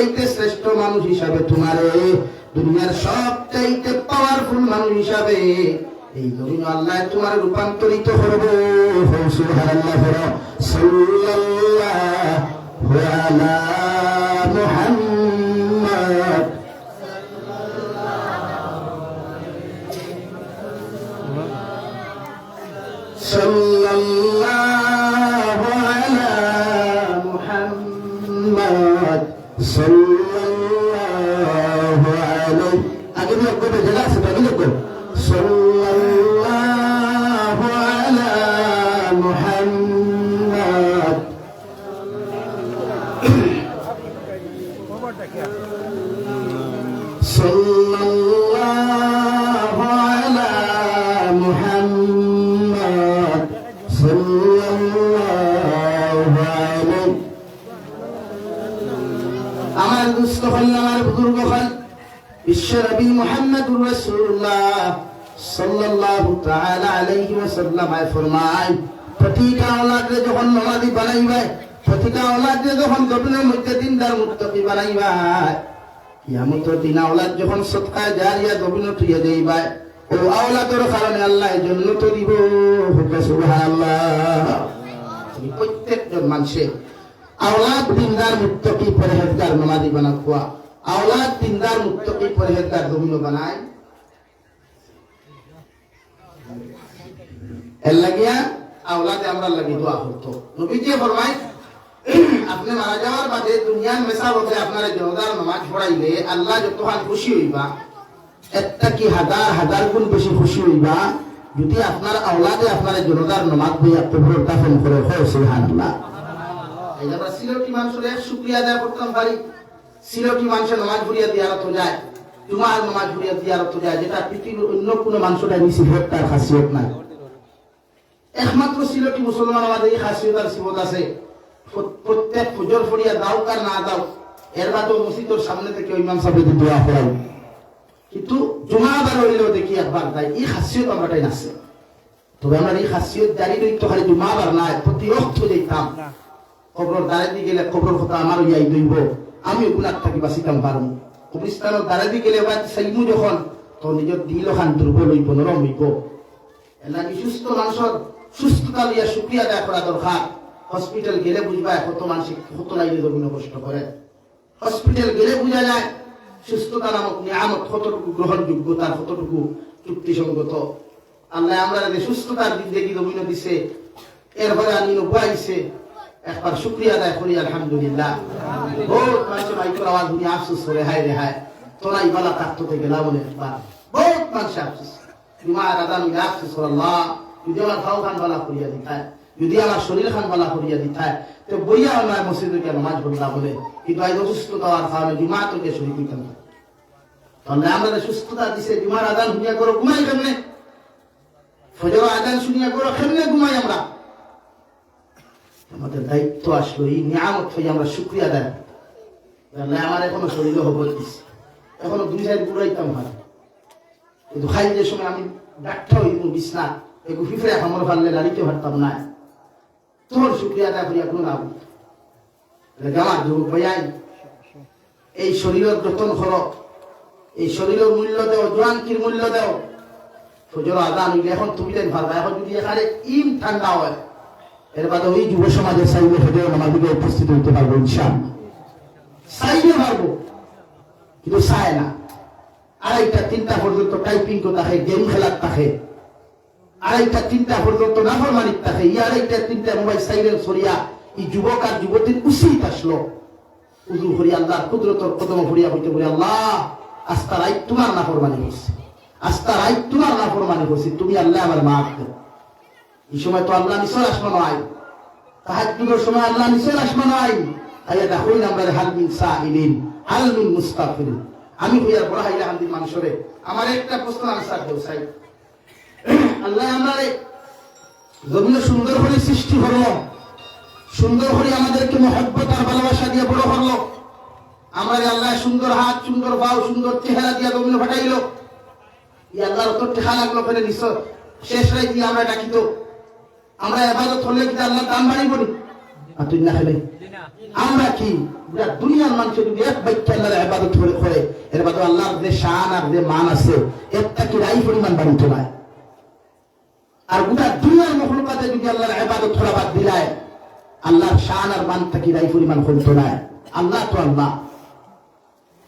সবচাইতে শ্রেষ্ঠ মানুষ হিসাবে তোমারে, দুনিয়ার সবচাইতে পাওয়ারফুল মানুষ হিসাবে এই জমিন আল্লাহ তোমার রূপান্তরিত করব। সুবহানাল্লাহ। সাল্লাল্লাহু আলা মুহাম্মদ। সাল্লাল্লাহু আলা মুহাম্মদ। সাল্লাল্লাহু আলাইহি। আগে লোক কবে জায়গা আছে আগে লোক সাল্লাল্লাহু আলা মুহাম্মদ। সাল্লাল্লাহু আলা মুহাম্মদ। সাল্লাল্লাহু আলাইহি। আমার দুস্থ হল, আমার বুজুর্গ হল, বিশ্বনবী মুহাম্মদুর রাসূলুল্লাহ সাল্লাল্লাহু তাআলা আলাইহি ওয়াসাল্লাম ফরমায়, প্রতিটা আওলাদে যখন নামাজি বানাইবে, প্রতিটা আওলাদে যখন গভীরের মধ্যে দিনদার মুত্তাকি বানাইবা, কিয়ামতের দিন আওলাদ যখন সদকা জারিয়া গভীর উঠিয়ে দেইবা, ও আওলাদের কারণে আল্লাহ জান্নাত দিব। সুবহানাল্লাহ। প্রত্যেকজন মানুষের আওলাদ দিনদার মুত্তাকি পরহেজগার নামাজি বানাওয়া, আওলাদ দিনদার মুত্তাকি পরহেজগার গভীর বানায়। এর লাগিয়া আওলাদে আমরা লাগি দোয়া করতো। নবীজি ফরমায়, আপনি মারা যাওয়ার বাদে দুনিয়ার মেসাবতে আপনার জনদার নামাজ পড়াইলে আল্লাহ যতখান খুশি হইবা, একটা কি হাজার হাজার গুণ বেশি খুশি হইবা যদি আপনার আওলাদে আপনার জনদার নামাজ বইয়া কবর দাফন করে। হয় সুবহানাল্লাহ। এই আমরা সিলেটি মানুষের শুকরিয়া আদায় করতাম পারি। সিলেটি মানুষের নামাজ পড়িয়া দিয়ারত যায়, জুমার নামাজ পড়িয়া দিয়ারত যায়, যেটা পৃথিবীর অন্য কোনো মানুষের নিষিদ্ধ তার খাসিয়ত নাই। একমাত্র সিলেটি মুসলমান আমাদের এই খাসিয়ত আর সিবত আছে। প্রত্যেক ফজর পড়িয়া দাও কার না দাও, এর বাদেও মসজিদের সামনে থেকে ইমাম সাহেব দোয়া করাই, কিন্তু জুমাবার হইলেও দেখি একবার তাই। এই খাসিয়ত আমরা তাই আছে। তবে আমরা এই খাসিয়ত জারি রইতো খালি জুমাবার নাই, প্রতি অর্থ যেতাম কবর দাঁড়াতে গেলে কবর কথা আমার ইয়াই দইব, আমি গুনাহ থাকি বাঁচিতাম পারবো। কবরস্থানের দাঁড়াতে গেলে সাইমু যখন তো নিজের দিল খান দুর্বল হইব, নরম হইব। এলাকি সুস্থ মানুষের সুস্থতা লইয়া শুকরিয়া আদায় করা দরকার। হসপিটাল গেলে বুঝবা কত মানসিক কত লাইনে জমিন কষ্ট করে। হসপিটাল গেলে বোঝা যায় সুস্থতা নামক নিয়ামত কতটুকু গ্রহণযোগ্য, তার কতটুকু চুক্তিসঙ্গত। আল্লাহ আমরা সুস্থতার দিক দেখি জমিন দিছে, এরপরে আনি নবাইছে, একবার শুকরিয়া আদায় করি আলহামদুলিল্লাহ। বহুত মানুষের মাইকের আওয়াজ শুনে আফসোস করে, হায় রে হায় তোরাই বালা থাকতো থেকে লাভ নেই। বহুত মানুষ আফসোস, জুমার আদান আফসোস করে, আল্লাহ যদি আমার খাও খান বালা করিয়া দিতায়, যদি আমার শরীর খান বালা করিয়া দিতায়, তো বইয়া আমার মসজিদে গিয়ে নামাজ পড়লা বলে, কিন্তু আজ অসুস্থতা হওয়ার কারণে জুমা তো গিয়ে শরীর দিতাম। তাহলে আমরা সুস্থতা দিছে, জুমার আদান শুনিয়া করো ঘুমাই কেমনে, ফজর আদান শুনিয়া করো কেমনে ঘুমাই আমরা। আমাদের দায়িত্ব আসলো এই নিয়ামত হয়ে আমরা শুকরিয়া দেয়। আমার এখনো শরীরে খবর দিচ্ছে, এখনো দুই সাইড বুড়াইতাম হয়, কিন্তু খাইলে সময় আমি ডাক্তার হইব বিছনা এগু ফিফরে খামর ফাললে দাঁড়িতে পারতাম না। তোর শুকরিয়া আদায় করিয়া কোনো লাভ। আমার যুবক ভাইয়াই, এই শরীরের যতন করো, এই শরীরের মূল্য দেও, জোয়ানকির মূল্য দেও। ফজর আদান হইলে এখন তুমি দেন ভালবা, এখন যদি এখানে ইম ঠান্ডা হয়, এর বাদে ওই যুব সমাজের সাইলে ফজর নামাজে উপস্থিত হইতে পারবো ইনশাআল্লাহ। চাইলে পারবো, কিন্তু চায় না। আড়াইটা তিনটা পর্যন্ত টাইপিং তো থাকে, গেম খেলার থাকে, আড়াইটা তিনটা পর্যন্ত নাফরমানির থাকে। এই আড়াইটা তিনটা মোবাইল সাইলেন্স করিয়া এই যুবক আর যুবতীর উচিত আসলো উজু করি আল্লাহর কুদরতর কদম ভরিয়া হইতে বলে, আল্লাহ আস্তা রাইত তোমার নাফরমানি করছে, আস্তা রাইত তোমার নাফরমানি করছে, তুমি আল্লাহ আমার মাফ করো। এই সময় তো আল্লাহ নিচের আসমানো আইন, তাহাজ্জুদের সময় আল্লাহ নিচের আসমানো আইন। আইয়া দেখুন আমরা হালমিন সাইলিন হালমিন মুস্তাগফিরিন। আমি হইয়া বড় হাইলা হামদিন মানুষরে আমার একটা প্রশ্ন আনসার দেও চাই। আল্লাহ আমারে জমিনে সুন্দর করে সৃষ্টি করলো, সুন্দর করে আমাদেরকে মহব্বত আর ভালোবাসা দিয়ে বড় করলো। আমারে আল্লাহ সুন্দর হাত, সুন্দর পাও, সুন্দর চেহারা দিয়া জমিনে ফাটাইলো। ই আল্লাহর তো টেহা লাগলো ফেলে নিশ্চয় শেষ রাই দিয়ে আমরা ডাকিত। আমরা ইবাদত হলে কিন্তু আল্লাহর দাম বাড়িব নি? আর তুই না খেলে আমরা কি দুনিয়ার মানুষ যদি এক বাক্য আল্লাহর ইবাদত করে এর বাদে আল্লাহর যে শান আর যে মান আছে একটা কি রাই পরিমাণ বাড়িতে নাই আর গোটা দুনিয়ার মখলুকাতে যদি আল্লাহর ইবাদত করা বাদ দিলায় আল্লাহর শান আর মান থাকি রাই পরিমাণ হইতো না আল্লাহ তো আল্লাহ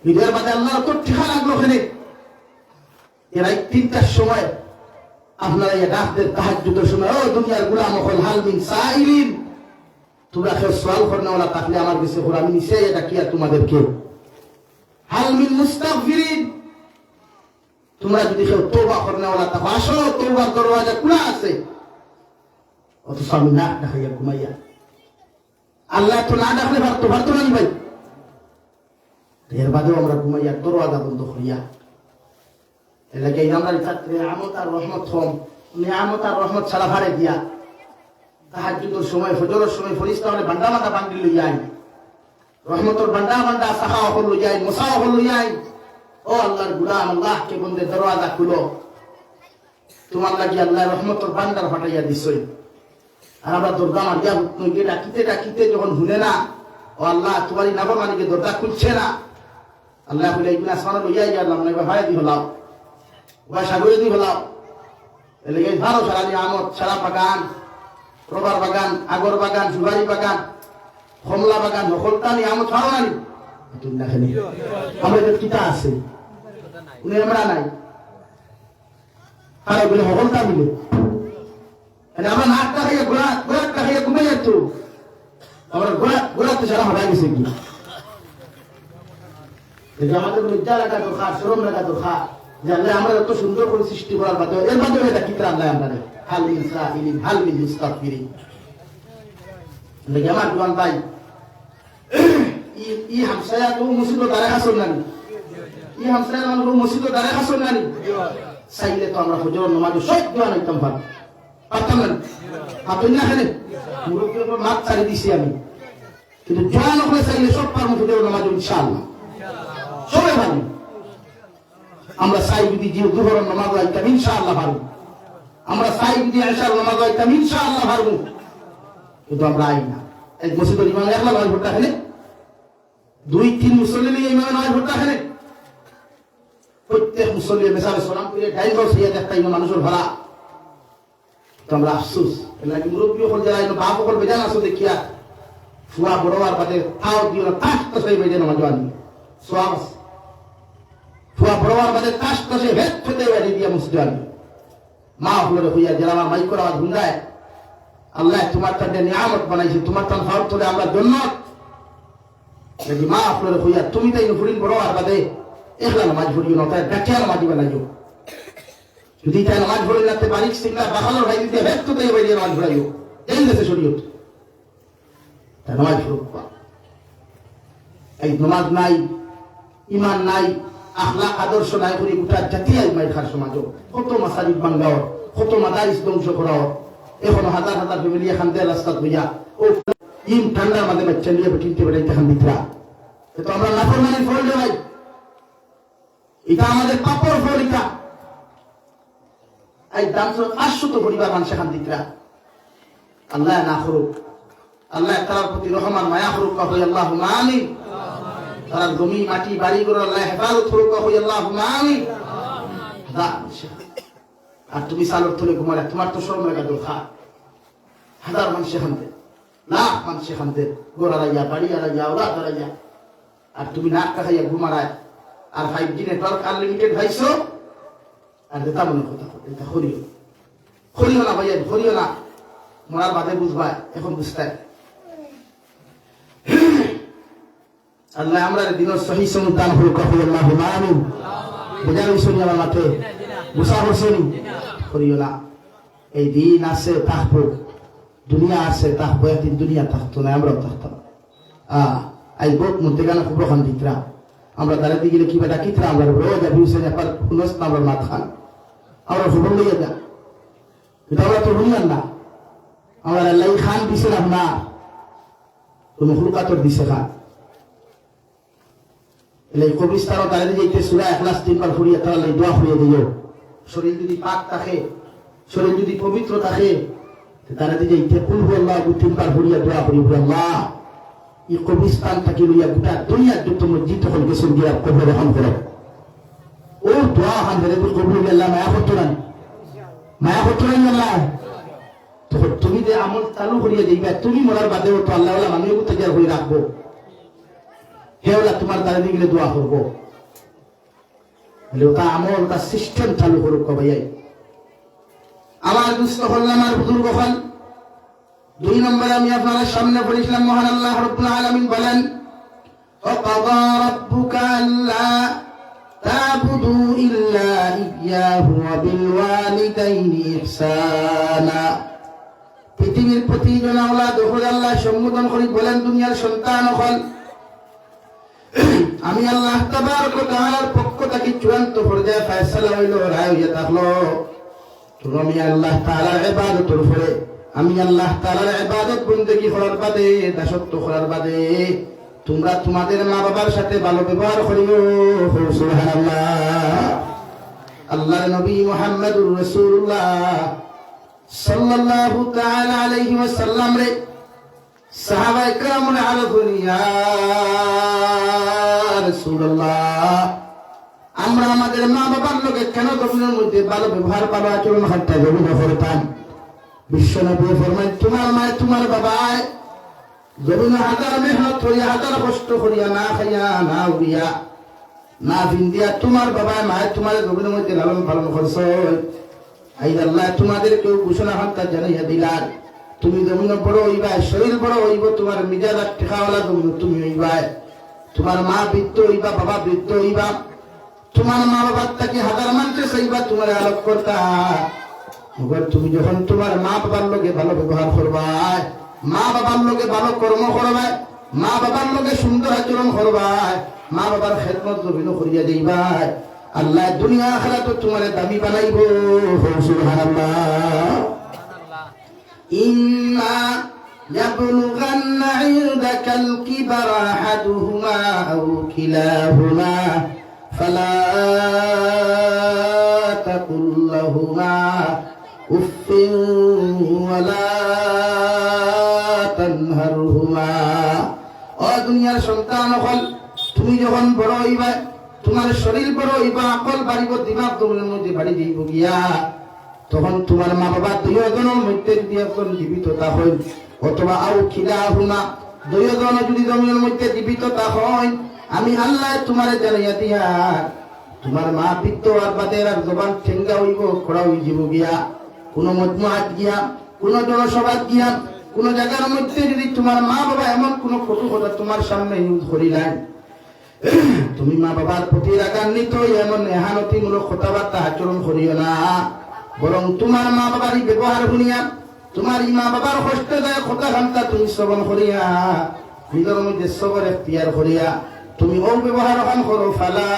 ঈদের বাদে আল্লাহর তো ঠিকা লাগলো ওখানে এরাই 3টার সময় আপনারা এই রাতের তাহাজ্জুদের সময় ও দুনিয়ার গোলাম হল হাল মিন সাইলিন তোমরা কেউ সওয়াল করনে ওলা তাকলে আমার কাছে ওরা আমি নিচে এটা কি আর তোমাদেরকে হাল মিন মুস্তাগফিরিন তোমরা যদি কেউ তওবা করনে ওলা তা আসো তওবার দরওয়াজা খোলা আছে অথচ আমি না দেখাইয়া ঘুমাইয়া আল্লাহ তো না ডাকলে পারতো না ভাই এর বাদেও আমরা ঘুমাইয়া দরওয়াজা বন্ধ করিয়া এর লাগে আমরা ছাত্রে নিয়ামত আর রহমত হম নিয়ামত আর রহমত ছাড়া ভাড়ে দিয়া তাহাজ্জুদের সময় ফজরের সময় ফরিস্তা হলে বান্ডা বান্ডা বান্ডি লইয়া আইন রহমতের বান্ডা বান্ডা সাহা হল লইয়া আইন মুসা হল লইয়া আইন ও আল্লাহর গুলাম আল্লাহকে বন্দে দরওয়াজা খুলো তোমার লাগি আল্লাহ রহমতের বান্ডার ফাটাইয়া দিছই আর আমরা দরজা মারিয়া নইকে ডাকিতে যখন শুনে না ও আল্লাহ তোমারই নাফরমানিকে দরজা খুলছে না আল্লাহ বলে এইগুলো আসমানে লইয়া গেলাম না এবার ভাই দি হলাও বা সাগরে দি হলাও এলে ভালো সারা নিয়ামত সারা বাগান রবার বাগান আগর বাগান সুপারি বাগান কমলা বাগান সকলটা নিয়ামত ভালো নানি তুমি না খেলে আমরা এদের কিতা আছে উনি আমরা নাই আর বলে সকলটা মিলে আমরা নাকটা খাইয়া গোড়াটা খাইয়া ঘুমাই যাচ্ছ আমরা গোড়াতে সারা হঠাৎ গেছে কি আমাদের লজ্জা লাগা দরকার শরম লাগা দরকার যে আল্লাহ আমরা এত সুন্দর করে সৃষ্টি করার বাদে এর মাধ্যমে এটা কিতা আল্লাহ আমরা হাল মিন সাইলিন হাল মিন মুস্তাগফিরিন আমার জোয়ান ভাই ই হামসায়া তো মুসিবত দাঁড়ায় হাসন নানি ই হামসায়া মানুষ মুসিবত দাঁড়ায় হাসন নানি চাইলে তো আমরা ফজর নামাজ সব জোয়ান একদম পারতাম না আপনি না খেলে মুরব্বীর উপর মাছ ছাড়ি দিছি আমি কিন্তু জোয়ান হলে চাইলে সব পারবো ফজর নামাজ ইনশাআল্লাহ সবাই পারবো আমরা চাই যদি দুপুর নামাজ আইতাম ইনশাআল্লাহ পারবো আমরা চাই যদি আশার নামাজ আইতাম ইনশাআল্লাহ পারবো কিন্তু আমরা আই না এক মসজিদের ইমাম একলা নয় ভোটটা খেলে 2-3 মুসল্লি নিয়ে ইমামে নয় ভোটটা খেলে প্রত্যেক মুসল্লি মেসাবে সালাম করে ঢাই বছর একটা ইমাম মানুষের ভাড়া তো আমরা আফসোস এলাকি মুরব্বী হল যারা বাপ হল বেজান আসো দেখিয়া ফুয়া বড়বার বাদে তাও দিও না তাস সেই বেজে নামাজ আনি সোয়াস ফুয়া বড়বার বাদে তাস সেই ভেদ খেতে বেজে দিয়া মসজিদ আনি মা হলো হইয়া যারা আমার মাইক করা আওয়াজ হুন্দায় আল্লাহ তোমার তাদের নিয়ামত বানাইছে তোমার তার ভারত তোলে আমরা জন্নত যদি মা আপনার হইয়া তুমি তাই ফুরিন বড় আর বাদে একলা নামাজ পড়িও না তাই ডাকিয়া নামাজ বানাইও যদি তাই নামাজ পড়ে লাগতে পারিস সিংলা বাহালোর ভাই দিতে ব্যক্ত তাই বাইরে নামাজ পড়াইও এই দেশে শরীয়ত তাই নামাজ পড়বা এই নামাজ নাই ইমান নাই আখলাক আদর্শ নাই করে গোটা জাতি আই মাই খার সমাজ কত মাসাজিদ ভাঙ্গাও কত মাদারিস ধ্বংস করাও এখন হাজার হাজার ফ্যামিলি এখান দিয়ে রাস্তা হইয়া ও ইম ঠান্ডার মাঝে বাচ্চা নিয়ে কিনতে বেড়াইতে এখন দিতরা তো আমরা নাফরমানির ফল দেওয়াই এটা আমাদের পাপর ফল এটা এই দাম 500 পরিবার মানুষ এখান দিতরা আল্লাহ না করুক আল্লাহ তার প্রতি রহমান মায়া করুক কই আল্লাহুম্মা আমিন তার জমি মাটি বাড়ি করে আল্লাহ হেফাজত করুক কই আল্লাহুম্মা আমিন আর তুমি সালোর তুলে ঘুমালে তোমার তো শরম লাগা দরকার হাজার মানুষ এখানতে লাখ মানুষ এখানতে গোড়া রাইয়া বাড়ি রাইয়া ওরা রাইয়া আর তুমি নাক খাইয়া ঘুমারায় আর 5G নেটওয়ার্ক আনলিমিটেড ভাইছো আর এটা মনে কথা এটা হরিও না ভাইয়া হরিও না মরার বাদে বুঝবা এখন বুঝতে আল্লাহ আমরা দিনের সহি সমুদান হল কফি আল্লাহ আমিন বুঝার শুনি আমার মাঠে বুঝা হচ্ছেন করিও না এই দিন আছে থাকবো দুনিয়া আছে থাকবো একদিন দুনিয়া থাকতো না আমরাও থাকতাম এই বোধ মধ্যে গানা খুব রকম দিতরা আমরা দাঁড়াতে গেলে কি বেটা কিতরা আমরা রোজ আবিউসে একবার খুনস না আমরা মাত খান আমরা খবর লইয়া যা কিন্তু আমরা তো বুঝলাম না আমরা আল্লাহ খান দিছিলাম না তো মখলুকাতর দিছে খান এই কবরিস্তানও দাঁড়িয়ে যাইতে সূরা ইখলাস 3 বার পড়িয়া তাহলে দোয়া হইয়া দিও শরীর যদি পাক থাকে শরীর যদি পবিত্র থাকে তারা দিকে ইতে কুল আল্লাহ তিনবার হরিয়া দোয়া করি আল্লাহ এই কবিস্তান থেকে লইয়া গোটা দুনিয়ার যত মসজিদ তখন গেছেন গিয়া কবর রহম করে ও দোয়া হান ধরে কবর আল্লাহ মায়া করতো না আল্লাহ তখন তুমি যে আমল চালু করিয়া দিবা তুমি মরার বাদেও তো আল্লাহ আমিও তৈরি করে রাখবো হে আল্লাহ তোমার দ্বারা দিকে দোয়া করবো ওটা আমল তার সিস্টেম চালু করুক ভাইয়াই আমার দুস্থ হল আমার বুজুর্গ হল 2 নম্বরে আমি আপনাদের সামনে বলেছিলাম মহান আল্লাহ রাব্বুল আলামিন বলেন ওয়াকাদা রাব্বুকা আল্লা তা'বুদু ইল্লা ইয়্যাহু ওয়া বিল ওয়ালিদাইনি ইহসানা পৃথিবীর প্রতিজন আওলাদ হল আল্লাহ সম্বোধন করে বলেন দুনিয়ার সন্তান হল আমি আল্লাহ তাবারক ওয়া তাআলার পক্ষ থেকে চূড়ান্ত পর্যায়ে ফয়সালা হইল রায় হইয়া থাকলো তুমি আল্লাহ তাআলার ইবাদতের উপরে আমি আল্লাহ তাআলার ইবাদত বندگی করার বাদে দাসত্ব করার বাদে তোমরা তোমাদের মা বাবার সাথে ভালো ব্যবহার করিও সুবহানাল্লাহ আল্লাহর নবী মুহাম্মদুর রাসূলুল্লাহ সাল্লাল্লাহু তাআলা আলাইহি ওয়াসাল্লাম রে সাহাবায়ে কেরামরে আরজুন ইয়া রাসূলুল্লাহ আমরা আমাদের মা বাবার লোকে কেন জমিনের মধ্যে ভালো ব্যবহার ভালো আচরণ হাতটা জমিনে করতাম বিশ্বনবী ফরমান তোমার মা তোমার বাবায় জমিনে হাজার মেহনত করিয়া হাজার কষ্ট করিয়া না খাইয়া না উড়িয়া না ভিন্দিয়া তোমার বাবা মায়ের তোমার জমিনের মধ্যে লালন পালন করছ আইদ আল্লাহ তোমাদের কেউ ঘোষণা হাতটা জানাইয়া দিলার তুমি জমিন বড় হইবা শরীর বড় হইব তোমার মিজাজ ঠেকাওয়ালা জমিন তুমি হইবা তোমার মা বৃদ্ধ হইবা বাবা বৃদ্ধ হইবা তোমার মা বাবার তাকে হাজার মানতে চাইবা তোমার আলোক করতা মগর তুমি যখন তোমার মা বাবার লোকে ভালো ব্যবহার করবা মা বাবার লোকে ভালো কর্ম করবা মা বাবার লোকে সুন্দর আচরণ করবা মা বাবার খেদমত জমিন করিয়া দিবা আল্লাহ দুনিয়া আখিরাত তোমার দামি বানাইব সুবহানাল্লাহ ইন্না ইয়াবলুগান্না ইনদাকাল কিবারা আহাদুহুমা আও কিলাহুমা فلا تقل لهما اف ولا تنهرهما ও দুনিয়ার সন্তান হল তুমি যখন বড় হইবা তোমার শরীর বড় হইবা আকল বাড়িব দিমাগ তোমার মধ্যে বাড়ি যাইব গিয়া তখন তোমার মা বাবা দুইজনের মধ্যে যদি একজন জীবিত তা হয় অথবা আও খিলাহুমা দুইজন যদি জমিনের মধ্যে জীবিত তা হয় আমি আল্লাহ তোমারে জানাইয়া দিয়া তোমার মা বৃদ্ধ আর বাদের আর জবান ঠেঙ্গা হইব খড়া হই যাব গিয়া কোন মজমুআত গিয়া কোন জনসভাত গিয়া কোন জায়গার মধ্যে যদি তোমার মা বাবা এমন কোন কটু কথা তোমার সামনে ইউজ করিলেন তুমি মা বাবার প্রতি রাগান্বিত এমন এহানতিমূলক কথাবার্তা আচরণ করিও না বরং তোমার মা বাবার ব্যবহার শুনিয়া তোমার মা বাবার কষ্টদায়ক কথা ঘন্টা তুমি শ্রবণ করিয়া নিজের মধ্যে সবর এখতিয়ার করিয়া তুমি ও ব্যবহার কাম করো ফালা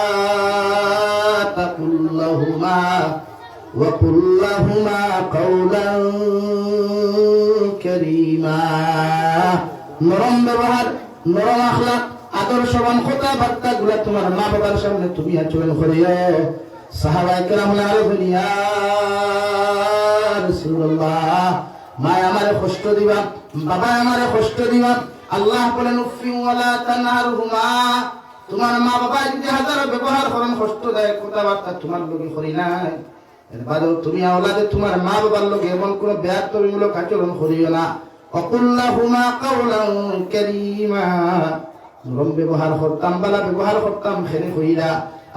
তাকুল্লাহুমা ওয়া কুল্লাহুমা কাওলান কারীমা নরম ব্যবহার নরম আখলাক আদর্শবান কথাবার্তা গুলা তোমার মা বাবার সামনে তুমি আচরণ করিও সাহাবায়ে কেরাম আরজুন ইয়া রাসূলুল্লাহ মা আমারে কষ্ট দিবা বাবা আমারে কষ্ট দিবা আল্লাহ বলেন উফি ওয়ালা তানহারহুমা তোমার মা বাবা যদি হাজার ব্যবহার করেন কষ্টদায়ক কথাবার্তা তোমার লগে করি নাই এরপরেও তুমি আওলাদে তোমার মা বাবার লগে এমন কোন বেয়াদবিমূলক আচরণ করিও না অকুল্লাহুমা কাওলান কারীমা নরম ব্যবহার করতাম বালা ব্যবহার করতাম খেলে কইরা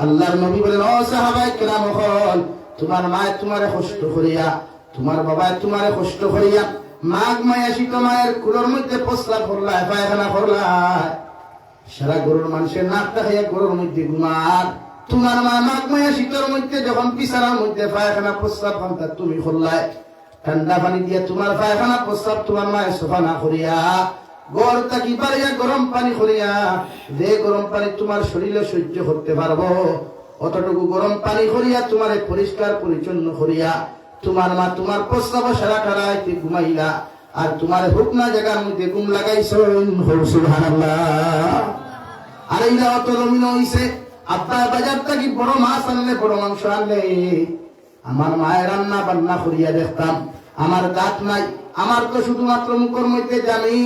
আল্লাহর নবী বলেন ও সাহাবায়ে কেরাম হল তোমার মা তোমারে কষ্ট করিয়া তোমার বাবা তোমারে কষ্ট করিয়া মাঘ মায়া শীত মায়ের কুলোর মধ্যে প্রস্রাব করলা পায়খানা করলা সারা গরুর মানুষের নাকটা খাইয়া গরুর মধ্যে ঘুমার তোমার মা মাঘ মায়া শীতের মধ্যে যখন পিছানার মধ্যে পায়খানা প্রস্রাব খান্তা তুমি করলাই ঠান্ডা পানি দিয়ে তোমার পায়খানা প্রস্রাব তোমার মায়ের সোফা না করিয়া গড় তাকি বাড়িয়া গরম পানি করিয়া যে গরম পানি তোমার শরীরে সহ্য করতে পারবো অতটুকু গরম পানি করিয়া তোমার পরিষ্কার পরিচ্ছন্ন করিয়া তোমার মা তোমার প্রস্রাব সারা টারাইতে ঘুমাইলা আর তোমার হুকনা জায়গার মধ্যে ঘুম লাগাইছ সুবহানাল্লাহ আর এইটা অত জমিন হইছে আব্বা বাজার থেকে বড় মাছ আনলে বড় মাংস আনলে আমার মায়ের রান্না বান্না করিয়া দেখতাম আমার দাঁত নাই, আমার তো শুধুমাত্র মুখের মধ্যে জানি।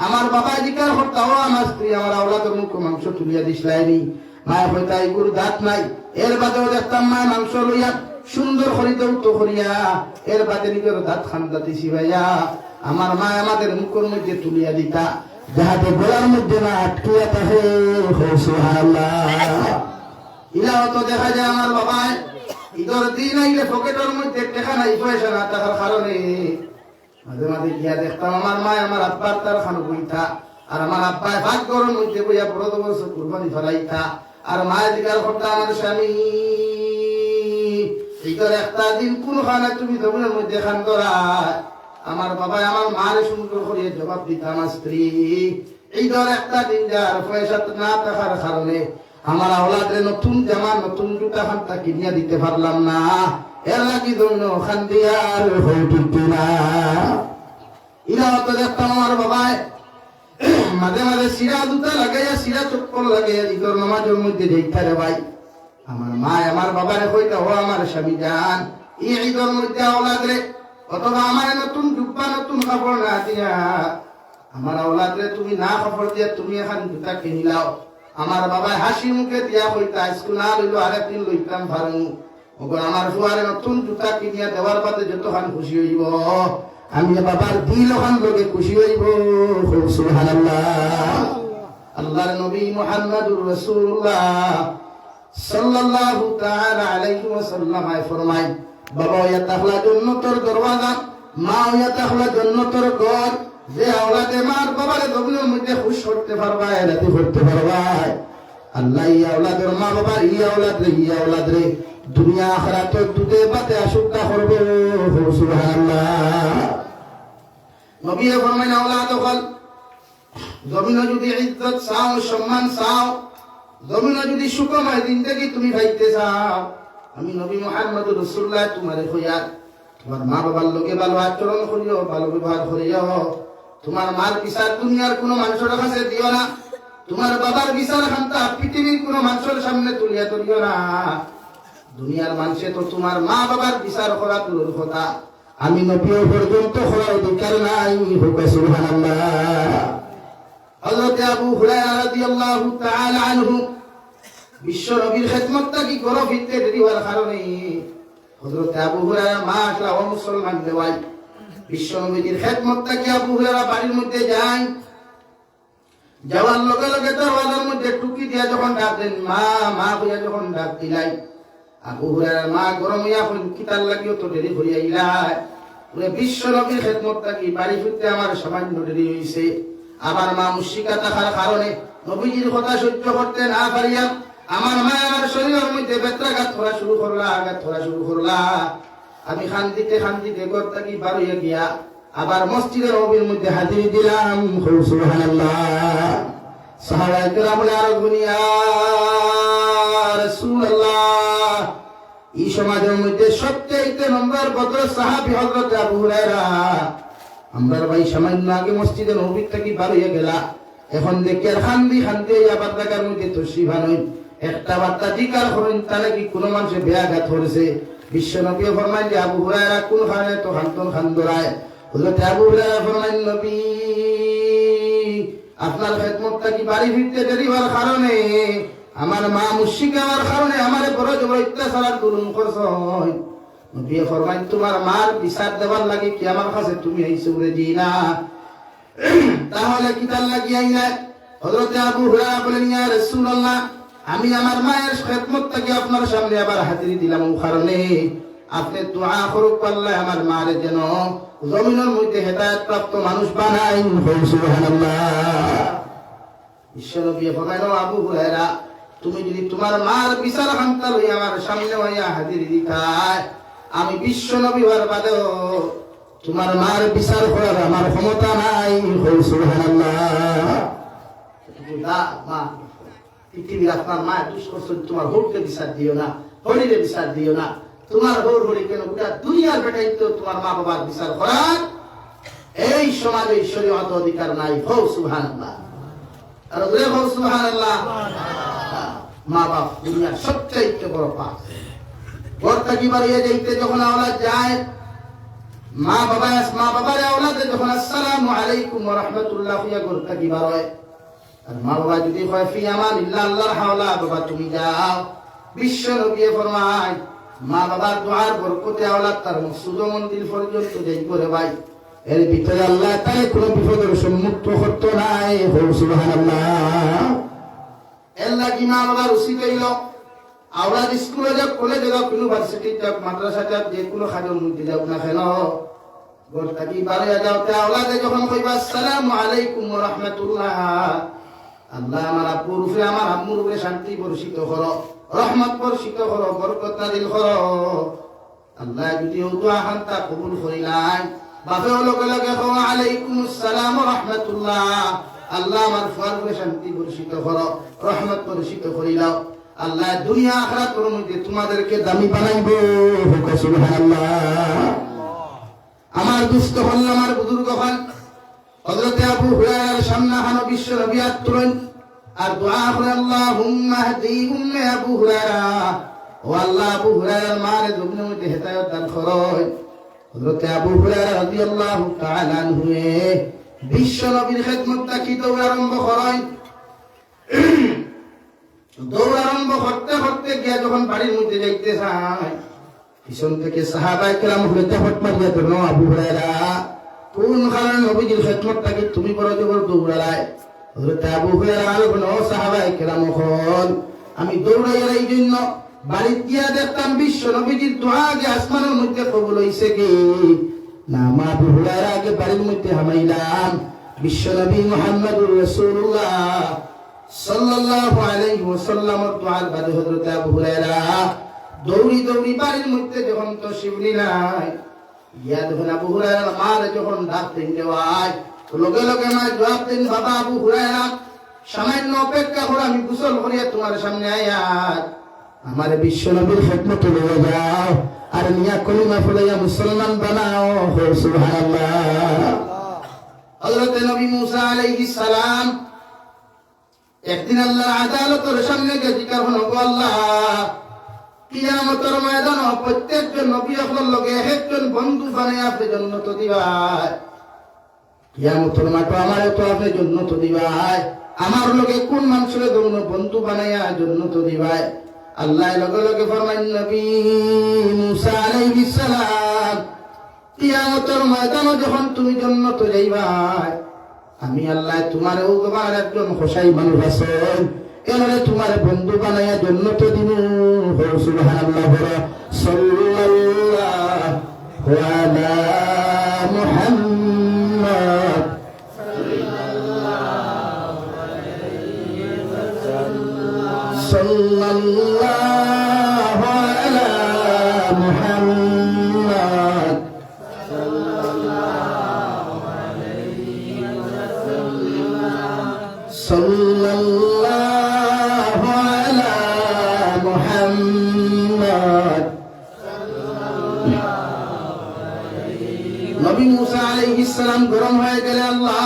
আমার বাবা জিকার হতাও আমার স্ত্রী আমার আওলাদের মুখ মাংস তুলিয়া দিসলাইনি। মায়ের হইতা এগুর দাঁত নাই, এর বাদেও দেখতাম মায় মাংস লইয়া সুন্দর করিতে উত্ত করিয়া এর বাদে নিজের দাঁত খান দাঁতি শিবাইয়া আমার মায় আমাদের মুখের মধ্যে তুলিয়া দিতা, যাহাতে গোলার মধ্যে না আটকিয়া থাকে। সুবহানাল্লাহ। ইলাও তো দেখা যায় আমার বাবায় ঈদের দিন আইলে পকেটের মধ্যে টাকা নাই, পয়সা না থাকার কারণে মাঝে মাঝে গিয়া দেখতাম আমার মায় আমার আব্বার তার খানো বইতা, আর আমার আব্বায় ভাগ গরম মধ্যে বইয়া বড় বছর কুরবানি ফেলাইতা। আর মায়ের দিকার করতা আমার স্বামী ঈদের একটা দিন কোন খানা তুমি জমিনের মধ্যে খান ধরায়। আমার বাবাই আমার মারে সুন্দর করিয়া জবাব দিতা, আমার স্ত্রী ঈদের একটা দিন যার পয়সা না থাকার কারণে আমার আওলাদরে নতুন জামা নতুন জুতা খান্তা কিনিয়া দিতে পারলাম না, এর লাগি জন্য খান দিয়ার হইতে না। ইরা তো দেখতাম আমার বাবায় মাঝে মাঝে সিরা জুতা লাগাইয়া সিরা চপ্পল লাগাইয়া ঈদের নামাজের মধ্যে যাইতা রে ভাই। আমার মা আমার বাবারে কইতা, ও আমার স্বামী জান, এই ঈদের মধ্যে আওলাদরে অথবা আমার নতুন জুব্বা নতুন কাপড় না দিয়া আমার আওলাদরে তুমি না কাপড় দিয়া তুমি এখন জুতা কিনিলাও। আমার বাবা হাসি মুখে দিয়া কইতা, আজকে না লইলো আরেকদিন লইতাম পারু। ওগো আমার ফুয়ারে নতুন জুতা কিনিয়া দেওয়ার বাদে যতখান খুশি হইব আমি বাবার দিল ওখান লোকে খুশি হইব। সুবহানাল্লাহ। আল্লাহর নবী মুহাম্মদুর রাসূলুল্লাহ সাল্লাল্লাহু তাআলা আলাইহি ওয়াসাল্লাম ফরমায়, বাবা ইয়া তাহলা জান্নাতের দরওয়াজা, মা ইয়া তাহলা জান্নাতের ঘর। যে আওলাদে মার বাবারে জমিনের মধ্যে খুশ করতে পারবা, রাতে করতে পারবা, আল্লাহ ইয়া আওলাদের মা বাবার ইয়া আওলাদ রে দুনিয়া আখিরাতে দুধে পাতে আশুদ্ধা করবে। সুবহানাল্লাহ। নবী ফরমায়, আওলাদ হল জমিনে যদি ইজ্জত চাও, সম্মান চাও, জমিনে যদি সুখময় জিন্দেগি তুমি পাইতে চাও, আমি নবী মুহাম্মদুর রাসূলুল্লাহ তোমারে কইয়া তোমার মা বাবার লোকে ভালো আচরণ করিও, ভালো ব্যবহার করিও। তোমার মার বিচার দুনিয়ার কোন মানুষের কাছে দিও না, তোমার বাবার বিচার খান্তা পৃথিবীর কোন মানুষের সামনে তুলিয়া ধরিও না। দুনিয়ার মানুষে তো তোমার মা বাবার বিচার করা দূরের কথা, আমি নবী পর্যন্ত করার অধিকার নাই। সুবহানাল্লাহ। হযরত আবু হুরায়রা রাদিয়াল্লাহু তাআলা আনহু বিশ্ব নবীর খেদমতটা কি করো ফিরতে দেরি হওয়ার কারণে হযরত আবু হুরায়রা মাশাআল্লাহ ও মুসলমান দেওয়াই বিশ্ব নবীর খেদমতটা কি আবু হুরায়রা বাড়ির মধ্যে যায়, যাওয়ার লগে লগে দরওয়াজার মধ্যে টুকি দিয়া যখন ডাক দেন, মা মা কইয়া যখন ডাক দিলাই, আবু হুরায়রা মা গরম হইয়া কিতার লাগিও তো দেরি হইয়া ইলাই। বিশ্ব নবীর খেদমতটা কি বাড়ি ফিরতে আমার সামান্য দেরি হইছে। আবার মা মুশরিকা থাকার কারণে নবীজির কথা সহ্য করতে না পারিয়া আমার মা আমার শরীরের মধ্যে বেত্রাঘাত করা শুরু করলা, আঘাত করা শুরু করলা। আমি খান্দিতে খান্দিতে ঘর থেকে বার হইয়া গিয়া আবার মসজিদের নবীর মধ্যে হাজির দিলাম। সুবহানাল্লাহ। সাহাবায়ে কেরাম বলে, আর গুনিয়া রাসূলুল্লাহ, এই সমাজের মধ্যে সবচেয়ে নম্বর ভদ্র সাহাবী হযরত আবু হুরায়রা। আমরা ভাই সামান্য আগে মসজিদে নববী থেকে বার হইয়া গেলা, এখন দেখি আর খান্দি খান্দি আবার জায়গার মধ্যে তশরিফ আনই, একটা বার্তা জিকার করেন তাহলে কি কোনো মানুষে বেয়াঘাত করেছে। বিশ্ব নবী ফরমাইন যে আবু হুরায়রা কোন খানে তো খান্তন খান দরায়। হযরত আবু হুরায়রা ফরমাইন, নবী আপনার খেদমতটা কি বাড়ি ফিরতে দেরি হওয়ার কারণে আমার মা মুশরিকা হওয়ার কারণে আমারে বড় জবর অত্যাচার আর জুলুম করছই। নবী ফরমাইন, তোমার মার বিচার দেওয়ার লাগে কি আমার কাছে তুমি আইছো রে জি না, তাহলে কি তার লাগি আইনা? হযরত আবু হুরায়রা বলেন, ইয়া রাসূলুল্লাহ, আমি আমার মায়ের খেদমতটাকে আপনার সামনে আবার হাজির দিলাম ও কারণে আপনি দোয়া করুক আল্লাহ আমার মারে যেন জমিনের মধ্যে হেদায়েত প্রাপ্ত মানুষ বানাই। সুবহানাল্লাহ। বিশ্বনবী ফরমাইল, আবু হুরায়রা, তুমি যদি তোমার মার বিচার খান্তা লই আমার সামনে হইয়া হাজির দিতাই, আমি বিশ্বনবী হওয়ার বাদেও তোমার মার বিচার করার আমার ক্ষমতা নাই। সুবহানাল্লাহ। মা পৃথিবীর আপনার মায়ের দুষ করছেন, তোমার হোরকে বিচার দিও না, হরিরে বিচার দিও না। তোমার হোর হরি কেন, গোটা দুনিয়ার বেটাই তো তোমার মা বাবার বিচার করার এই সমাজে শরীয়ত অধিকার নাই। হো সুবহানাল্লাহ। আর ওরে হো সুবহানাল্লাহ। মা বাপ দুনিয়ার সবচেয়ে বড় পাপ। ঘর থাকি বাড়িয়ে যাইতে যখন আওলাদ যায়, মা বাবার আওলাদে যখন আসসালামু আলাইকুম ওয়া রাহমাতুল্লাহ হইয়া করতে কি বার হয়, আর মা বাবা যদি কয় ফি আমানিল্লাহ আল্লাহর হাওলা, বাবা তুমি যাও। বিশ্ব নবী ফরমায় মা বাবার দোয়ার বরকতে আওলাদ তার মকসুদ মন্দির পর্যন্ত যাই করে ভাই। এর ভিতরে আল্লাহ তাই কোনো বিপদের সম্মুক্ত করতে নাই। সুবহানাল্লাহ। এর লাগি মা বাবার উচিত হইল আওলাদ স্কুলে যাক, কলেজে যাক, ইউনিভার্সিটি যাক, মাদ্রাসা যাক, যে কোনো খাজের মধ্যে যাক না কেন, ঘর থাকি বাড়িয়া যাওতে আওলাদে যখন কইবা আসসালামু আলাইকুম ওয়া রাহমাতুল্লাহ, আল্লাহ আমার আব্বুর উপরে আমার আম্মুর উপরে শান্তি বর্ষিত করো, রহমত বর্ষিত করো, বরকত নাযিল করো। আল্লাহ যদি দোয়া হান্তা কবুল করিলাই, বাপে লগে লগে কও আলাইকুম আসসালাম ওয়া রাহমাতুল্লাহ, আল্লাহ আমার ফুয়ার উপরে শান্তি বর্ষিত করো, রহমত বর্ষিত করিলাও। আল্লাহ দুনিয়া আখিরাতের মধ্যে তোমাদেরকে দামি বানাইবো। সুবহানাল্লাহ। আমার দুস্থ হল, আমার বুজুর্গ হল, হযরত আবু হুরায়রার সামনে হানো বিশ্ব নবী আত্মরণ আর দোয়া করে আল্লাহুম্মা হদি উম্মে আবু হুরায়রা, ও আল্লাহ আবু হুরায়রার মারে দুনিয়ার মধ্যে হেদায়েত দান করো। হযরত আবু হুরায়রা রাদিয়াল্লাহু তাআলা আনহু বিশ্ব নবীর খিদমতটা কি দৌড় আরম্ভ করেন। দৌড় আরম্ভ করতে করতে গিয়া যখন বাড়ির মধ্যে যাইতে চায়, পিছন থেকে সাহাবায়ে কেরাম হইতে হট মারিয়া ধরলো, আবু হুরায়রা কোন কারণে নবীজির খিদমতটা কি তুমি বড় জবর দৌড়ালাই? হযরত আবু হুরায়রা আর বলল, সাহাবায়ে কেরাম হল আমি দৌড়াইয়ার এই জন্য বাড়ি গিয়া দেখতাম বিশ্ব নবীজির দোয়া আগে আসমানের মধ্যে কবুল হইছে কি না। মা আবু হুরায়রা আগে বাড়ির মধ্যে হামাইলাম, বিশ্ব নবী মুহাম্মদুর রাসূলুল্লাহ সাল্লাল্লাহু আলাইহি ওয়াসাল্লামের দোয়ার বাদে হযরত আবু হুরায়রা দৌড়ি দৌড়ি বাড়ির মধ্যে যখন তশরিফ নিলাই, ইয়া যখন আবু হুরায়রার মার যখন ডাক দিন দেওয়ায়, লগে লগে মা জবাব দিন, বাবা আবু হুরায়রা সামান্য অপেক্ষা করে আমি গোসল করিয়া তোমার সামনে আয়াত আমার বিশ্ব নবীর খিদমতে লয়ে যাও আর মিয়া কলিমা পড়াইয়া মুসলমান বানাও। সুবহানাল্লাহ। হযরত নবী মুসা আলাইহিস সালাম একদিন আল্লাহর আদালতের সামনে গিয়ে জিজ্ঞাসা করলেন, গো আল্লাহ কিয়ামতের ময়দানে প্রত্যেকজন নবী আপনার লগে একজন বন্ধু বানায় আপনি জান্নাত দিবাই। কিয়ামতের মাঠে আমারে তো আপনি জান্নাত দিবাই, আমার লগে কোন মানুষের জন্য বন্ধু বানায়া জান্নাত দিবাই? আল্লাহ লগে লগে ফরমাইলেন, নবী মুসা আলাইহিস সালাম কিয়ামতের ময়দানে যখন তুমি জান্নাত যাইবাই, আমি আল্লাহ তোমারে ও তোমার একজন খোসাই মানুষ আছেন, এনারে তোমার বন্ধু বানায়া জান্নাত দিব। সুবহানাল্লাহ। সাল্লাল্লাহু আলা মুহাম্মদ সাল্লাল্লাহু আলা মুহাম্মদ সাল্লাল্লাহু আলা মুহাম্মদ। নবী মুসা আলাইহিস সালাম গরম হয়ে গেলে, আল্লাহ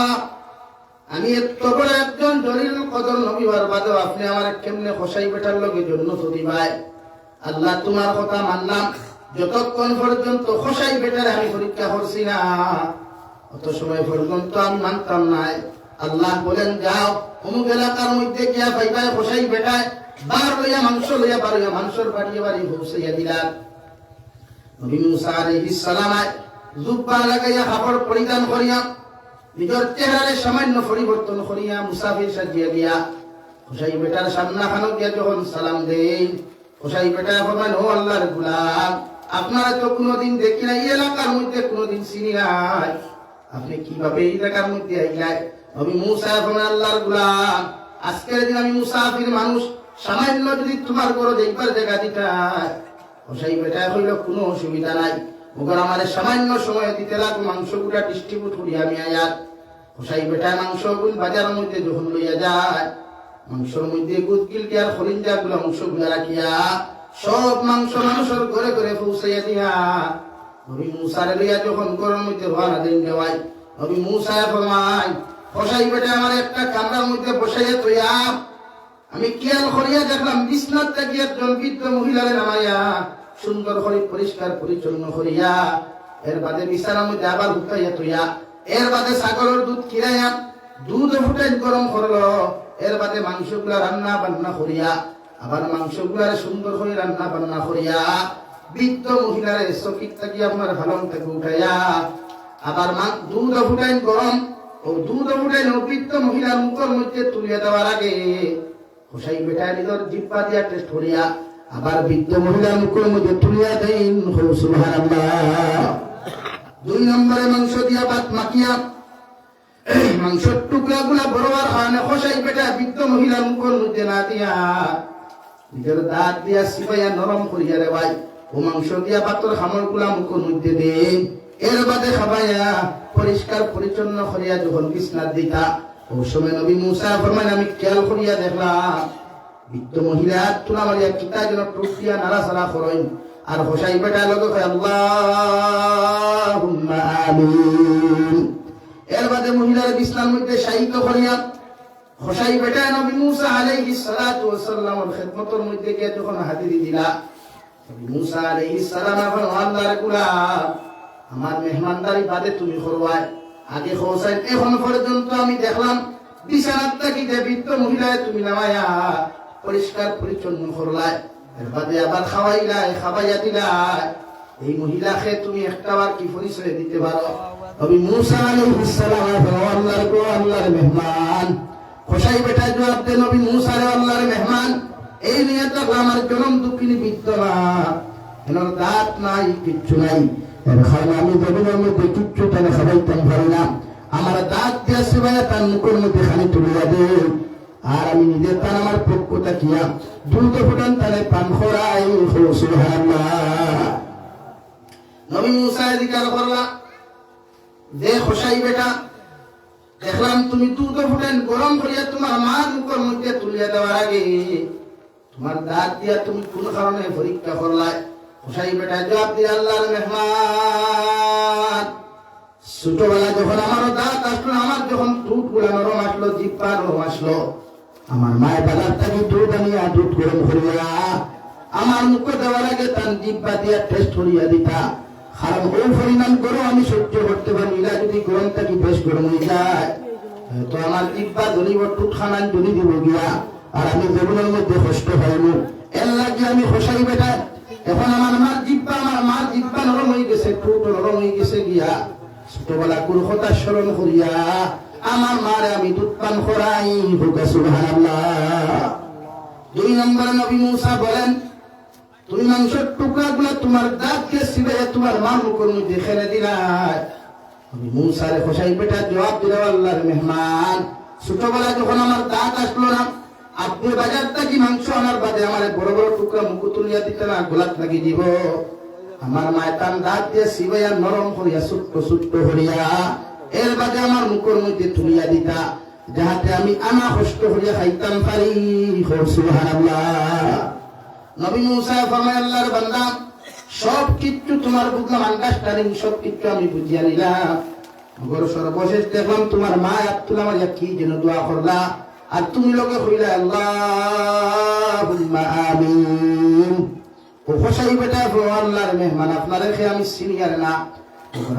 আমি এত বড় একজন জলিল কদর নবী হওয়ার বাদেও আপনি আমার কেমনে খোসাই বেটার লগে জান্নাত দিবাই? আল্লাহ তোমার কথা মানলাম, যতক্ষণ পর্যন্ত খোসাই বেটার আমি পরীক্ষা করছি না অত সময় পর্যন্ত আমি মানতাম নাই। আল্লাহ বলেন, যাও অমুক এলাকার মধ্যে গিয়া পাইবাই খোসাই বেটায় বার লইয়া মাংস লইয়া বার হইয়া মাংসর বাড়িয়ে বাড়ি পৌঁছাইয়া দিলাম। নবী মুসা আলাইহিস সালাম জুব্বা লাগাইয়া কাপড় পরিধান করিয়া নিজের চেহারারে সামান্য পরিবর্তন করিয়া মুসাফির সাজিয়া গিয়া খোসাই বেটার সামনাখানো গিয়া যখন সালাম দেন, খোসাই বেটা ফরমান, ও আল্লাহর গোলাম, আপনারা তো কোনোদিন দেখি নাই, এই এলাকার মধ্যে কোনোদিন চিনি নাই, আপনি কিভাবে এই এলাকার মধ্যে আইলাই? নবী মুসা ফরমান, আল্লাহর গোলাম, আজকের দিন আমি মুসাফির মানুষ, সামান্য যদি তোমার ঘরে দেখবার জায়গা দিতাই। খোসাই বেটা কইল, কোনো অসুবিধা নাই, ওগর আমার সামান্য সময় দিতে লাগো, মাংসগুলা ডিস্ট্রিবিউট করি আমি আয়াত। খোসাই বেটায় মাংসগুলো বাজারের মধ্যে যখন লইয়া যায়, মাংসের মধ্যে গুদগিলটি আর খরিঞ্জা গুলা অংশগুলা রাখিয়া সব মাংস মানুষের ঘরে ঘরে পৌঁছাইয়া দিয়া নবী মুসারে লইয়া যখন ঘরের মধ্যে রওনা দেন দেওয়াই, নবী মুসা ফরমায়, খোসাই বেটা আমার একটা কামরার মধ্যে বসাইয়া তৈয়া আমি খেয়াল করিয়া দেখলাম বিছনার থেকে একজন বৃদ্ধ মহিলারে নামাইয়া সুন্দর করে পরিষ্কার পরিচ্ছন্ন করিয়া এর বাদে বিছানার মধ্যে আবার উঠাইয়া তুইয়া এর বাদে ছাগলের দুধ কিরাইয়া দুধ ফুটাই গরম করলো এর বাদে মাংসগুলা রান্না বান্না করিয়া আবার মাংসগুলার সুন্দর করে রান্না বান্না করিয়া বৃদ্ধ মহিলার চকিত থাকি আপনার ভালন থেকে উঠাইয়া আবার দুধ ফুটাই গরম ও দুধ ফুটাই বৃদ্ধ মহিলার মুখের মধ্যে তুলিয়া দেওয়ার আগে হোসাই বেটায় নিজের জিব্বা দিয়া টেস্ট করিয়া আবার বৃদ্ধ মহিলার মুখের মধ্যে তুলিয়া দেন সুবহানাল্লাহ। 2 নম্বরে মাংস দিয়া ভাত মাখিয়া মাংসের টুকরা গুলা বড়বার খানে হোসাই বেটায় বৃদ্ধ মহিলার মুখের মধ্যে না দিয়া নিজের দাঁত দিয়া সিবাইয়া নরম করিয়া রে ভাই ও মাংস দিয়া ভাতের খামর গুলা মুখের মধ্যে দেন এর বাদে খাবাইয়া পরিষ্কার পরিচ্ছন্ন করিয়া যখন বিছনাত দিতা ও সময় নবী মুসা ফরমান আমি খেয়াল করিয়া দেখলাম বৃদ্ধ মহিলা তুলা মারিয়া কিতা যেন টুকিয়া নাড়াচাড়া করেন আর হোসাই বেটা লগে কয় আল্লাহুম্মা আমিন। এর বাদে মহিলার বিছনার মধ্যে শায়িত করিয়া হোসাই বেটা নবী মুসা আলাইহিস সালাতু ওয়াস সালামের খিদমতের মধ্যে গিয়ে যখন হাজিরি দিলা নবী মুসা আলাইহিস সালাম আল্লাহর গোলাম আমার মেহমানদারি বাদে তুমি করবাই আগে হোসাইন এখন পর্যন্ত আমি দেখলাম বিছানার থাকিতে বৃদ্ধ মহিলায় তুমি নামায়া পরিষ্কার পরিচ্ছন্ন করলাই এর বাদে আবার খাওয়াইলাই খাওয়াইয়া দিলাই এই মহিলাকে তুমি একটাবার কি পরিচয় দিতে পারো? নবী মুসা আলাইহিস সালাম আল্লাহর মেহমান হোসাই বেটা জবাব দে নবী মুসা আল্লাহর মেহমান এই নিয়ে তো আমার জনম দুঃখিনী বৃদ্ধ না এনার দাঁত নাই কিচ্ছু নাই এখন আমি জমিনের মধ্যে কিচ্ছু তাহলে খাবাইতাম পারি না আমার দাঁত দিয়ে সেবাই তার মুখের মধ্যে খালি তুলিয়া দে আর আমি নিজের তার আমার পক্ষ তাকিয়া দুধ ফুটান তাহলে পান খোরাই সুবহানাল্লাহ। নবী মুসা জিজ্ঞাসা করলা যে হোসাই বেটা দেখলাম তুমি দুধ ফুটান গরম করিয়া তোমার মার মুখের মধ্যে তুলিয়া দেওয়ার আগে তোমার দাঁত দিয়া তুমি কোন কারণে পরীক্ষা করলাই? হোসাই বেটা জবাব দিয়ে আল্লাহর মেহমান ছোটবেলা যখন আমার দাঁত আসলো আমার যখন দুধ গুলা নরম আসলো জিব্বা নরম আসলো আমার মায়ের বাজার থেকে দুধ আনিয়া দুধ গরম করিয়া আমার মুখে দেওয়ার আগে তার জিব্বা দিয়া টেস্ট করিয়া দিতা কারণ ওই পরিমাণ গরম আমি সহ্য করতে পারি না যদি গরম থাকি বেশ গরম হয়ে যায় তো আমার জিব্বা ধরিব টুট খানান ধরি দিব গিয়া আর আমি জীবনের মধ্যে কষ্ট পাইব এর লাগে আমি হোসাই বেটা এখন আমার মার জিব্বা নরম হয়ে গেছে টুট নরম হয়ে গেছে গিয়া ছোটবেলা কোন কথা স্মরণ করিয়া আমার মারে আমি দুধ পান করাই সুবহানাল্লাহ। 2 নম্বরে নবী মুসা বলেন তুমি মাংসের টুকরা গুলা তোমার দাঁতকে সিবাইয়া তোমার মার মুখের মধ্যে ফেলে দিলাই। নবী মুসা রে হোসাই বেটা জবাব দিল আল্লাহর মেহমান ছোটবেলা যখন আমার দাঁত আসলো না আপনি বাজার থেকে মাংস আনার বাদে আমার বড় বড় টুকরা মুখ তুলিয়া দিতে না গোলাত লাগি দিব আমার মায়ের তার দাঁত দিয়ে সিবাইয়া নরম করিয়া ছোট্ট ছোট্ট করিয়া এর বাদে আমার মুখের মধ্যে তুলিয়া দিতা যাহাতে আমি আনা কষ্ট করিয়া খাইতাম পারি সুবহানাল্লাহ। নবী মুসা ফরমায় আল্লাহর বান্দা সব কিছু তোমার বুঝলাম আন্ডারস্ট্যান্ডিং সব কিছু আমি বুঝিয়া নিলাম মগর সর্বশেষ দেখলাম তোমার মা আব্দুল আমার কি যেন দোয়া করলা আর তুমি লোকে কইলা আল্লাহুম্মা আমিন। ও হোসাই বেটা আল্লাহর মেহমান আপনারে খেয়ে আমি সিনিয়র না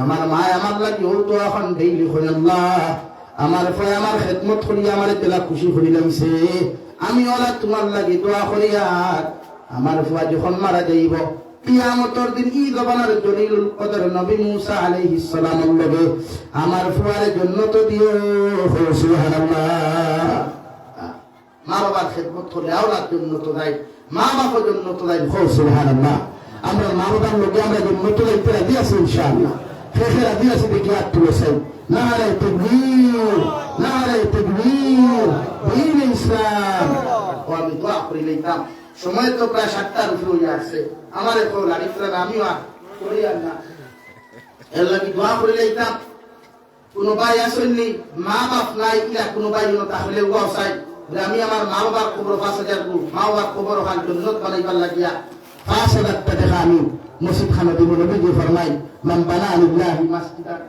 আমার মা আমার লাগি ও তো এখন ডেইলি কই আল্লাহ আমার ফয় আমার খেদমত করিয়া আমার তেলা খুশি করিলামছে আমি ওলা তোমার লাগি দোয়া করিয়া আমার ফুয়া যখন মারা যাইব কিয়ামতের দিন ই জবানের জলিলুল কদর নবী মুসা আলাইহিস সালামের লগে আমার ফুয়ার জান্নাত দিও সুবহানাল্লাহ। মা বাবার খেদমত করলে আওলাদ জান্নাত যায় মা বাবার জান্নাত যায় সুবহানাল্লাহ। আমরা মা বাবার লগে আমরা জান্নাত যাইতে রাজি আছি ইনশাআল্লাহ খেখে রাজি আছি দেখি আর তুই সাই নারে তাকবীর নারে তাকবীর দিন ইসলাম ও আমি দোয়া করি লইতাম সময় তো প্রায় 7টার উপরে হয়ে আসছে আমার এখন আরিফরা আমিও করি আর না এর লাগি দোয়া করি লইতাম কোনো ভাই আসেননি মা বাপ নাই ইলা কোনো ভাই তাহলে ও চাই আমি আমার মা বাবার খবর 5000 গু মা বাবার খবর হাল জন্নত বানাইবার লাগিয়া 5000 টাকা আমি মসজিদ খানা দিব নবীজি ফরমাই মান বানা লিল্লাহি মাসজিদান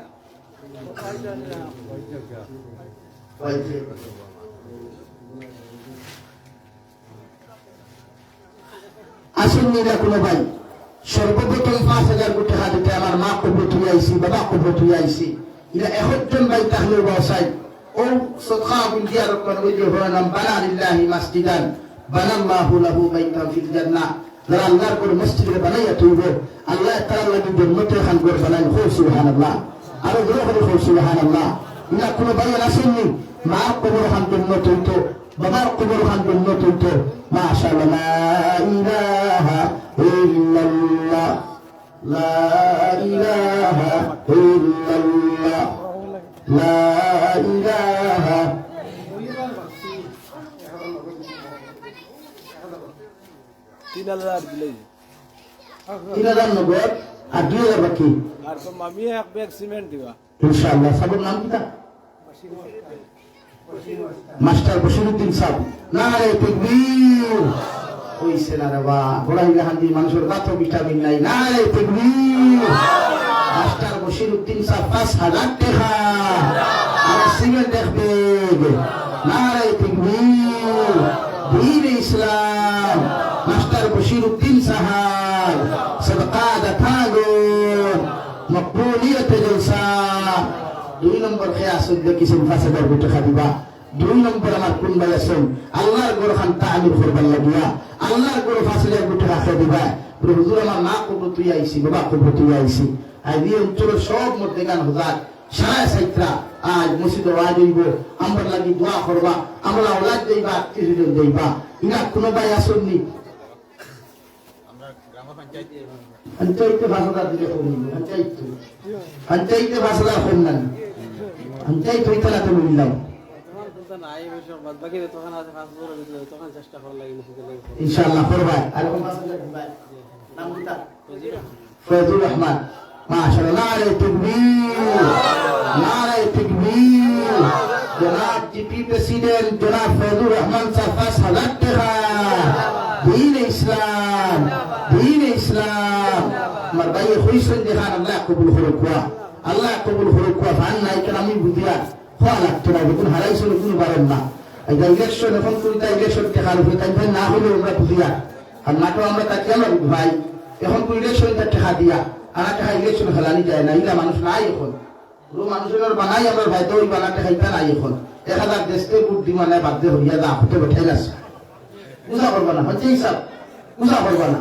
আসেননি না কোনো ভাই সর্বপ্রথম 5,000 কোটি টাকা দিতে আমার মা কবর তুই আইছি, বাবা কবর তুই আইছি, ইলা একজন ভাই তাহলে বসাই ও সদকা বুঝিয়া রকম ওই যে হরানাম বানা লিল্লাহি মাসজিদান বানাল্লাহু লাহু বাইতান ফিল জান্নাহ। যারা আল্লাহর করে মসজিদ বানাইয়া তুইব, আল্লাহ তাআলা লাগি জান্নাতে খান করে বানাই। সুবহানাল্লাহ, আরো জোরে করে সুবহানাল্লাহ। ইলা কোন ভাই আসেননি মা কবর খান জান্নাত হইতো, বাবার কবর খান জান্নাত হইতো। মাশাআল্লাহ, লা ইলাহা ইল্লাল্লাহ, লা ইলাহা ইল্লাল্লাহ, লা ইলাহা। 3,000 দিলেই 3,000 নগদ আর 2,000 বাকি আর তো মামি এক ব্যাগ সিমেন্ট দিবা ইনশাআল্লাহ। সাবর নাম কি তা? মাস্টার বশিরউদ্দিন সাহেব। নারে তাকবীর। ওই সেনারা বা গোড়াইলা হান্দি মানুষের বাতো ভিটামিন নাই। নারে তাকবীর। মাস্টার বশিরউদ্দিন সাহেব 5,000 টাকা আর সিমেন্ট দেখবে। নারে তাকবীর। দীন ইসলাম মাস্টার বশিরউদ্দিন সাহেব সদকা দাতাগো মকবুলিয়ত জলসা। 2 নম্বর খেয়াস কিসিম 5,000 কোটি টাকা দিবা। 2 নম্বর আমার কোন ভাই আছেন আল্লাহর ঘর খান তামির করবার লাগিয়া আল্লাহর ঘর 5,000 কোটি টাকা দিবা। হুজুর আমার মা কবর তুই আইছি, বাবা কবর তুই আইছি। আজ এই অঞ্চলের সব মধ্যে গান হুজার সারা সাইত্রা আজ মসজিদে ওয়াজ হইব, আমরা লাগি দোয়া করবা, আমরা ওলাদ দেইবা, আত্মীয়স্বজন দেইবা। ইনা কোন ভাই আসেননি পঞ্চায়েতে ভাষা দিলে করি পঞ্চায়েতে ভাষা করি না পঞ্চায়েত হইতে না তো বললাম ইনশাআল্লাহ করবাই। আর নাম কি তার? ফয়জুর রহমান। মাশাআল্লাহ, নারে তাকবীর, নারে তাকবীর। জনাব জিপি প্রেসিডেন্ট জনাব ফয়জুর রহমান সাহেব 5,000 টাকা। দীন ইসলাম, দীন ইসলাম। আমার ভাই হইছেন দেখান আল্লাহ কবুল করুক, আল্লাহ কবুল করুক। ভান নাই কেন আমি বুঝিয়া হওয়া লাগতো না, যখন হারাইছিল কোনো পারেন না। ইলেকশন এখন তুলতা ইলেকশন টেকা রূপে তাই ভাই না হলেও আমরা বুঝিয়া আর নাটো আমরা তাকে আমরা ভাই এখন তো ইলেকশন টেকা দিয়া আর টাকা ইলেকশন খেলানি যায় না। ইলা মানুষ নাই এখন মানুষের বানাই আমরা ভাই তো ওই বানাতে খাইতা নাই এখন 1,000 দেশকে ভোট দিবা না বাধ্য হইয়া যা হতে বেঠাই গেছে। বুঝা করবা না হচ্ছে হিসাব, বুঝা করবা না।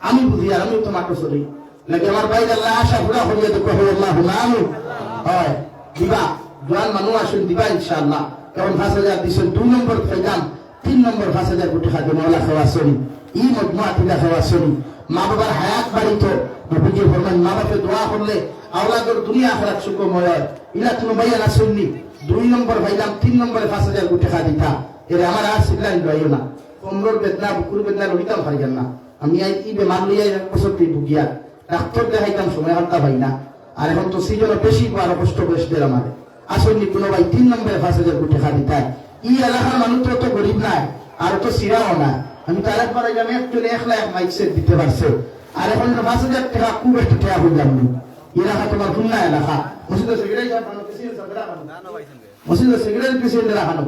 আমি বুঝি আর আমি তো মাত্র চলি নাকি আমার ভাই আল্লাহ আশা পুরা হইয়া দেখো আল্লাহ নাম হয় দিবা। জোয়ান মানুষ আসুন দিবা ইনশাআল্লাহ। এখন 5,000 দিচ্ছেন। 2 নম্বর খাইতাম, 3 নম্বর 5,000 কোটি খাদ্য মাওলা খাওয়া শনি ই মজমুয়া তিলা খাওয়া শনি। মা বাবার হায়াত বাড়িত নবীজি ফরমান মা বাপে দোয়া করলে আওলাদের দুনিয়া আখিরাত সুখময় হয়। ইলা তুমি ভাইয়া না শুননি 2 নম্বর ভাইলাম 3 নম্বরে 5,000 কোটি টাকা দিতা। এর আমার আর সিল্লাই লইও না। কোমরের বেদনা বুকুর বেদনা লইতাম পারিজান না। আমি এই বেমার লইয়া 1 বছর ভুগিয়া ডাক্তার দেখাইতাম সময় হালতা ভাই না। আর এখন তো সিজনে বেশি আরো কষ্ট বেশদের আমাদের আসলে কোনো ভাই 3 নম্বরে 5,000 কোটি টাকা দিতাই। ই এলাকার মানুষ তো গরিব নাই আর তো সিরাও না। আমি তো আরেকবার আমি একজন 1 লাখ মাইক সেট দিতে পারছে আর এখন 5,000 টাকা খুব একটু টাকা হইলাম এলাকা তোমার খুলনা এলাকা মসজিদের সেক্রেটারি মসজিদের সেক্রেটারি প্রেসিডেন্ট রাখানো